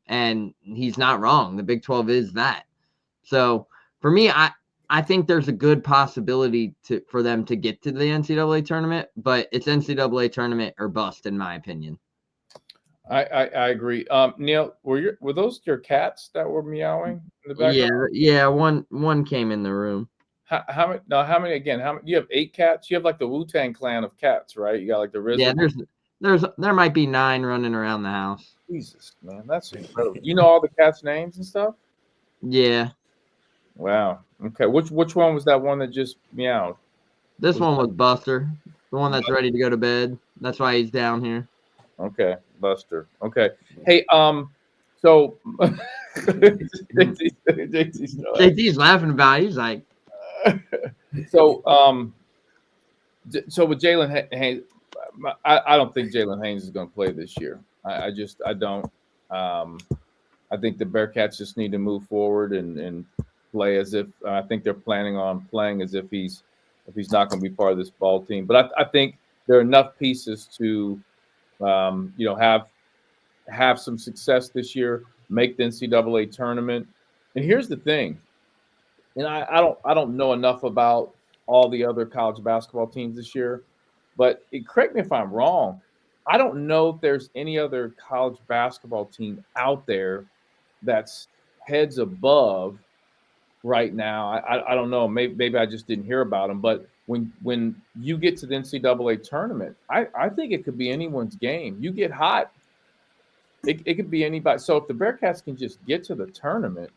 And he's not wrong. The Big 12 is that. So for me, I think there's a good possibility for them to get to the NCAA tournament, but it's NCAA tournament or bust, in my opinion. I agree. Neil, were those your cats that were meowing in the background? Yeah. One came in the room. How many? No, how many again? You have 8 cats? You have like the Wu-Tang clan of cats, right? You got like the RZA. Yeah, there might be 9 running around the house. Jesus, man, that's incredible. You know all the cats' names and stuff? Yeah. Wow. Okay. Which one was that one that just meowed? This one was Buster, the one that's ready to go to bed. That's why he's down here. Okay, Buster. Okay. Hey, so JT's laughing about it. He's like, so with Jalen Haynes, I don't think Jalen Haynes is going to play this year. I don't. I think the Bearcats just need to move forward and play as if I think they're planning on playing as if he's not going to be part of this ball team. But I think there are enough pieces to have some success this year, make the NCAA tournament. And here's the thing, and I don't know enough about all the other college basketball teams this year. But correct me if I'm wrong. I don't know if there's any other college basketball team out there that's heads above right now. I don't know. Maybe I just didn't hear about them. But when you get to the NCAA tournament, I think it could be anyone's game. You get hot, it could be anybody. So if the Bearcats can just get to the tournament,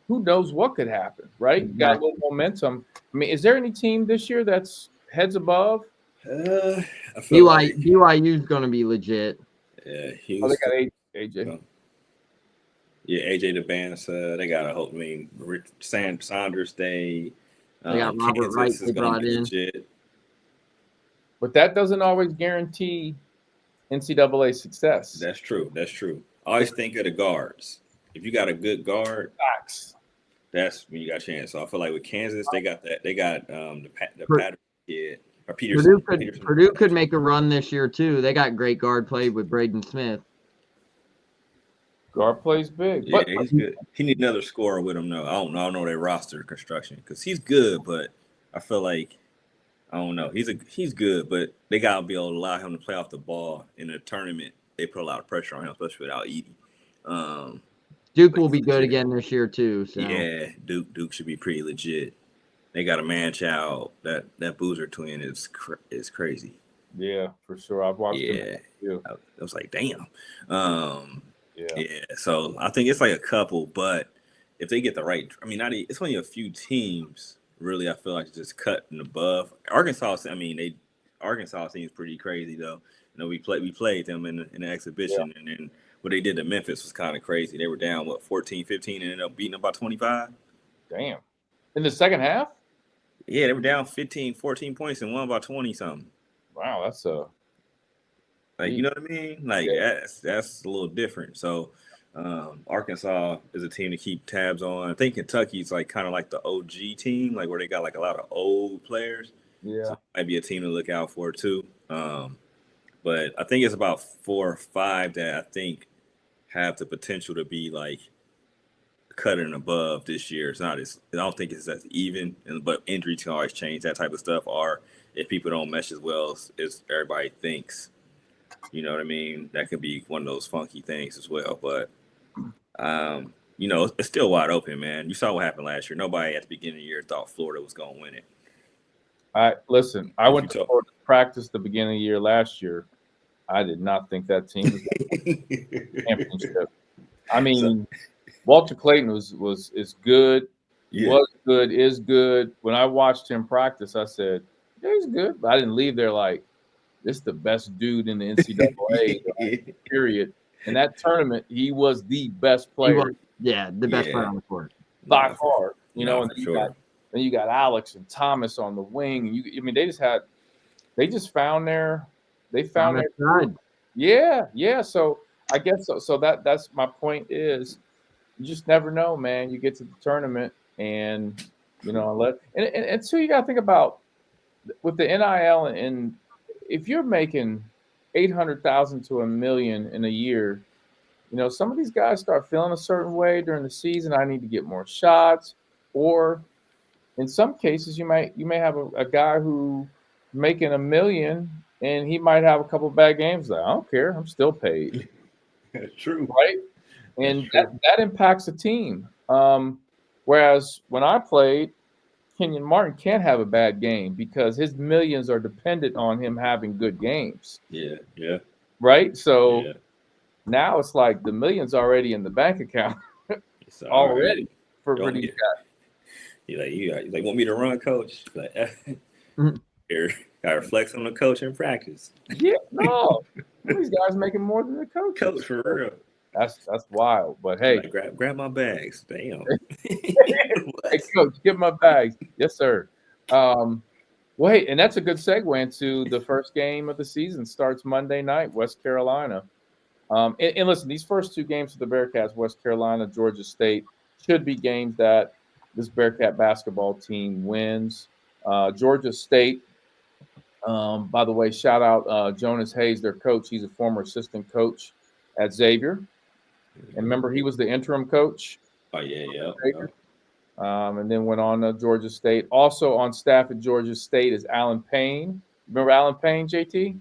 who knows what could happen, right? Exactly. Got a little momentum. I mean, is there any team this year that's heads above? I feel like BYU's going to be legit. Yeah, Oh, they Houston. got AJ. Yeah, AJ the Bansa. They got to hope. I mean, Saunders Day. They got Robert Wright Kansas they is going brought to be in. legit. But that doesn't always guarantee NCAA success. That's true. That's true. I always think of the guards. If you got a good guard, Facts. that's when you got a chance. So I feel like with Kansas, they got that. They got the Patterson kid or Peterson. Purdue could make a run this year too. They got great guard play with Braden Smith. Guard plays big. Yeah, But he's good. He need another scorer with him though. I don't know their roster construction because he's good, but I feel like I don't know. He's good, but they gotta be able to allow him to play off the ball in a tournament. They put a lot of pressure on him, especially without Edie. Duke will be good again this year too. So. Yeah, Duke should be pretty legit. They got a man child. That Boozer twin is crazy. Yeah, for sure. I've watched him. Yeah, I was like, damn. Yeah. So I think it's like a couple, but if they get the right, I mean, it's only a few teams. Really, I feel like it's just cutting above. Arkansas. I mean, Arkansas seems pretty crazy though. You know, we played them in the exhibition, and then what they did to Memphis was kind of crazy. They were down 14-15 and ended up beating them by 25. Damn. In the second half? Yeah, they were down 14 points and won by 20 something. Wow, that's you know what I mean? Like that's a little different. So Arkansas is a team to keep tabs on. I think Kentucky's like kind of like the OG team, like where they got like a lot of old players. Yeah, so might be a team to look out for too. But I think it's about 4 or 5 that I think have the potential to be like cutting above this year. It's not as I don't think it's as even, but injuries can always change that type of stuff. Or if people don't mesh as well as everybody thinks, you know what I mean? That could be one of those funky things as well. But you know, it's still wide open, man. You saw what happened last year. Nobody at the beginning of the year thought Florida was going to win it. Listen, I went to Florida to practice the beginning of the year last year. I did not think that team was going to win the championship. I mean, Walter Clayton is good. Yeah. Was good, is good. When I watched him practice, I said, yeah, he's good. But I didn't leave there like, this is the best dude in the NCAA, period. In that tournament, he was the best player. The best player on the court. By far. You know, and then you got Alex and Thomas on the wing. And they found their side. Yeah. So I guess so that's my point is you just never know, man. You get to the tournament and you know, and so you gotta think about with the NIL and if you're making 800,000 to $1 million in a year, you know, some of these guys start feeling a certain way during the season. I need to get more shots, or in some cases, you may have a guy who making $1 million and he might have a couple bad games. Like, I don't care, I'm still paid. That's true, right? And that impacts the team. Whereas when I played, Kenyon Martin can't have a bad game because his millions are dependent on him having good games. Yeah. Right? So now it's like the millions already in the bank account already for these guys. You like want me to run, coach? Like, here, gotta flex on the coach in practice. Yeah, no. These guys making more than the coach. Coach, for real. That's wild. But hey, like, grab my bags. Damn. Hey, coach, get my bags. Yes, sir. Wait, and that's a good segue into the first game of the season. Starts Monday night, West Carolina. And listen, these first 2 games for the Bearcats, West Carolina, Georgia State, should be games that this Bearcat basketball team wins. Georgia State, by the way, shout out Jonas Hayes, their coach. He's a former assistant coach at Xavier. And remember, he was the interim coach. Oh, yeah. and then went on to Georgia State. Also on staff at Georgia State is Alan Payne. Remember Alan Payne, JT?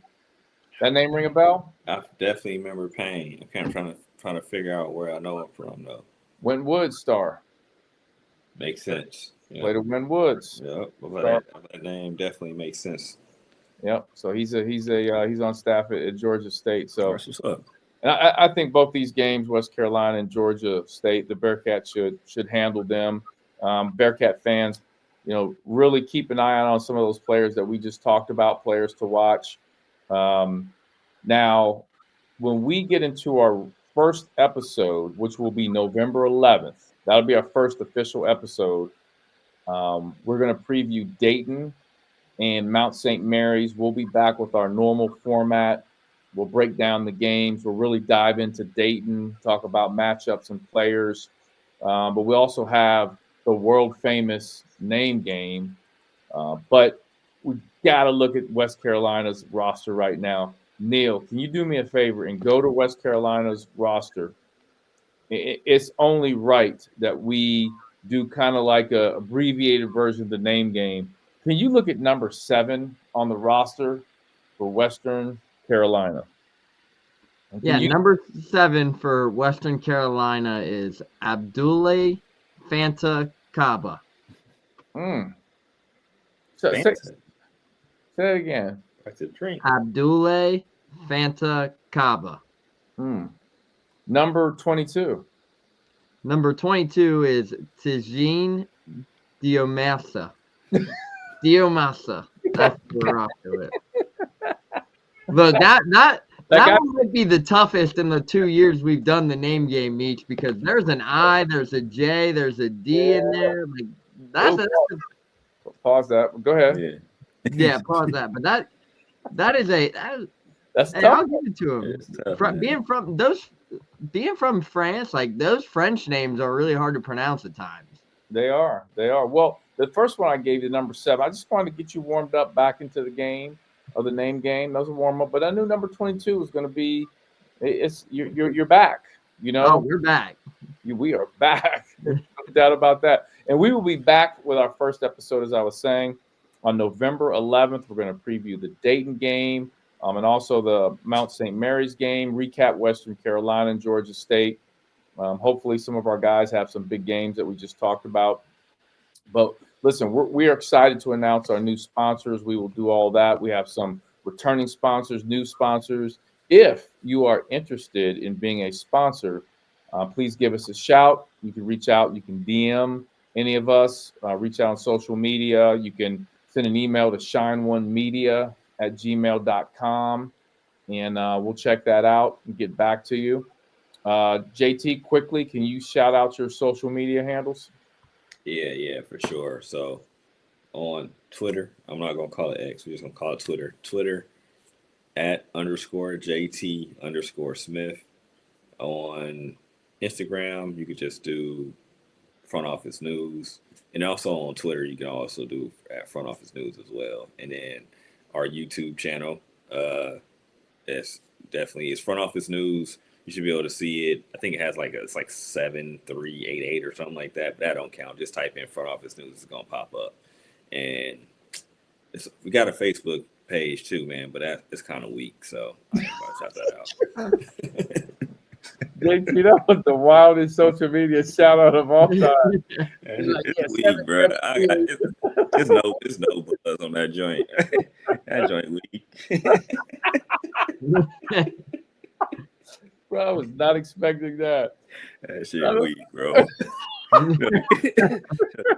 That name ring a bell? I definitely remember Payne. I'm kind of trying to figure out where I know him from though. Wentwood star. Makes sense. Played at Wentwoods. Yep. That name definitely makes sense. Yep. So he's on staff at Georgia State. So That's what's up. and I think both these games, West Carolina and Georgia State, the Bearcats should handle them. Bearcat fans, really keep an eye on some of those players that we just talked about, players to watch. Now, when we get into our first episode, which will be November 11th, that'll be our first official episode. We're going to preview Dayton and Mount St. Mary's. We'll be back with our normal format. We'll break down the games. We'll really dive into Dayton, talk about matchups and players. But we also have the world famous name game. But we got to look at West Carolina's roster right now. Neil, can you do me a favor and go to West Carolina's roster? It's only right that we do kind of like a abbreviated version of the name game. Can you look at number 7 on the roster for Western Carolina? Number 7 for Western Carolina is Abdoulaye Fanta Kaba. Say it again. That's a drink. Abdoulaye Fanta Kaba. Number 22. Number 22 is Tijine Diomasa. Diomasa. That's the roster with. But that one might be the toughest in the 2 years we've done the name game each, because there's an I, there's a J, there's a D in there. Like pause that. Go ahead. Yeah, pause that. But that's tough. I'll give it to him. Tough, being from France, like those French names are really hard to pronounce at times. They are. Well, the first one I gave you, number 7. I just wanted to get you warmed up back into the game, of the name game. That was a warm up, but I knew number 22 was going to be. You're back. Oh, we're back. We are back. No doubt about that. And we will be back with our first episode, as I was saying, on November 11th. We're going to preview the Dayton game, and also the Mount St. Mary's game, recap Western Carolina and Georgia State. Hopefully some of our guys have some big games that we just talked about. But listen, we are excited to announce our new sponsors. We will do all that. We have some returning sponsors, new sponsors. If you are interested in being a sponsor, please give us a shout. You can reach out. You can DM any of us. Reach out on social media. You can send an email to shineonemedia@gmail.com, and we'll check that out and get back to you. JT, quickly, can you shout out your social media handles? Yeah, for sure. So on Twitter, I'm not going to call it X. We're just going to call it Twitter. Twitter @_JT_Smith. On Instagram, you could just do Front Office News. And also on Twitter, you can also do at Front Office News as well. And then our YouTube channel, it's Front Office News. You should be able to see it. I think it has it's like 7388 or something like that. But that don't count. Just type in Front Office News. It's going to pop up. And we got a Facebook page too, man. But it's kind of weak. So I'm going to shout that out. JT, that was the wildest social media shout out of all time. It's weak, bro. It's no buzz on that joint. That joint weak. Bro, I was not expecting that. That shit weak, bro.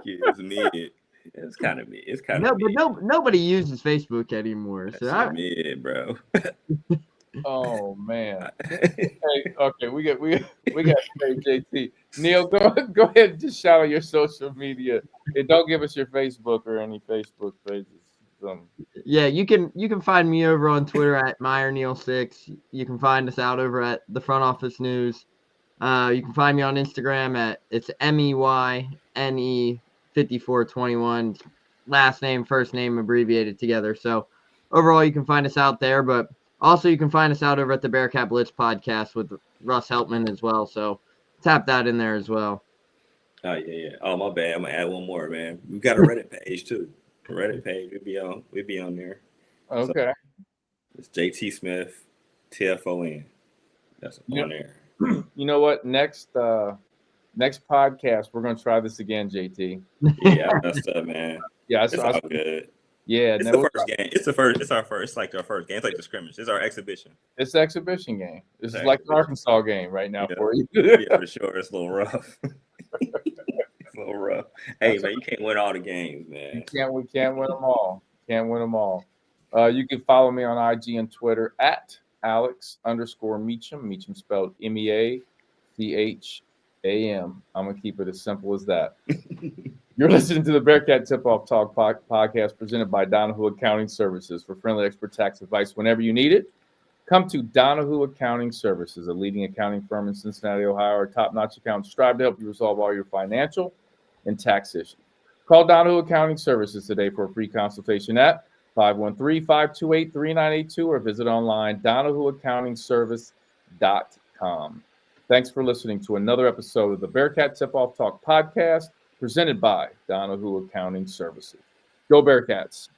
It's mid. It's kind of mid. It's kind of mid. But nobody uses Facebook anymore. So mid, bro. Oh man. Okay, we got JT. Neil, go ahead and just shout out your social media. And don't give us your Facebook or any Facebook pages. Yeah, you can find me over on Twitter at MeyerNeil6. You can find us out over at the Front Office News. You can find me on Instagram it's MEYNE5421. Last name, first name abbreviated together. So overall, you can find us out there, but also you can find us out over at the Bearcat Blitz podcast with Russ Heltman as well. So tap that in there as well. Oh yeah. Oh my bad. I'm gonna add one more, man. We got a Reddit page too. The Reddit page. We be on there. So Okay. it's JT Smith, TFON. That's You on there. know, you know what? Next podcast, we're gonna try this again, JT. Yeah, I messed up, man. Yeah, It's all good. yeah. It's No, the first game. It's the first. It's our first. It's like our first game. It's like the scrimmage. It's our exhibition. it's an exhibition game. This It's is our like an exhibition. Arkansas game right now Yeah. for you. Yeah, for sure. It's a little rough. It's a little rough. Hey, man, you can't win all the games, man. We can't win them all. Can't win them all. You can follow me on IG and Twitter at Alex_Meacham. Meacham spelled MEACHAM. I'm gonna keep it as simple as that. You're listening to the Bearcat Tip-Off Talk podcast presented by Donahue Accounting Services. For friendly expert tax advice whenever you need it, come to Donahue Accounting Services, a leading accounting firm in Cincinnati, Ohio. Our top-notch accountants strive to help you resolve all your financial and tax issues. Call Donahue Accounting Services today for a free consultation at 513-528-3982 or visit online DonahueAccountingService.com. Thanks for listening to another episode of the Bearcat Tip-Off Talk podcast presented by Donahue Accounting Services. Go Bearcats.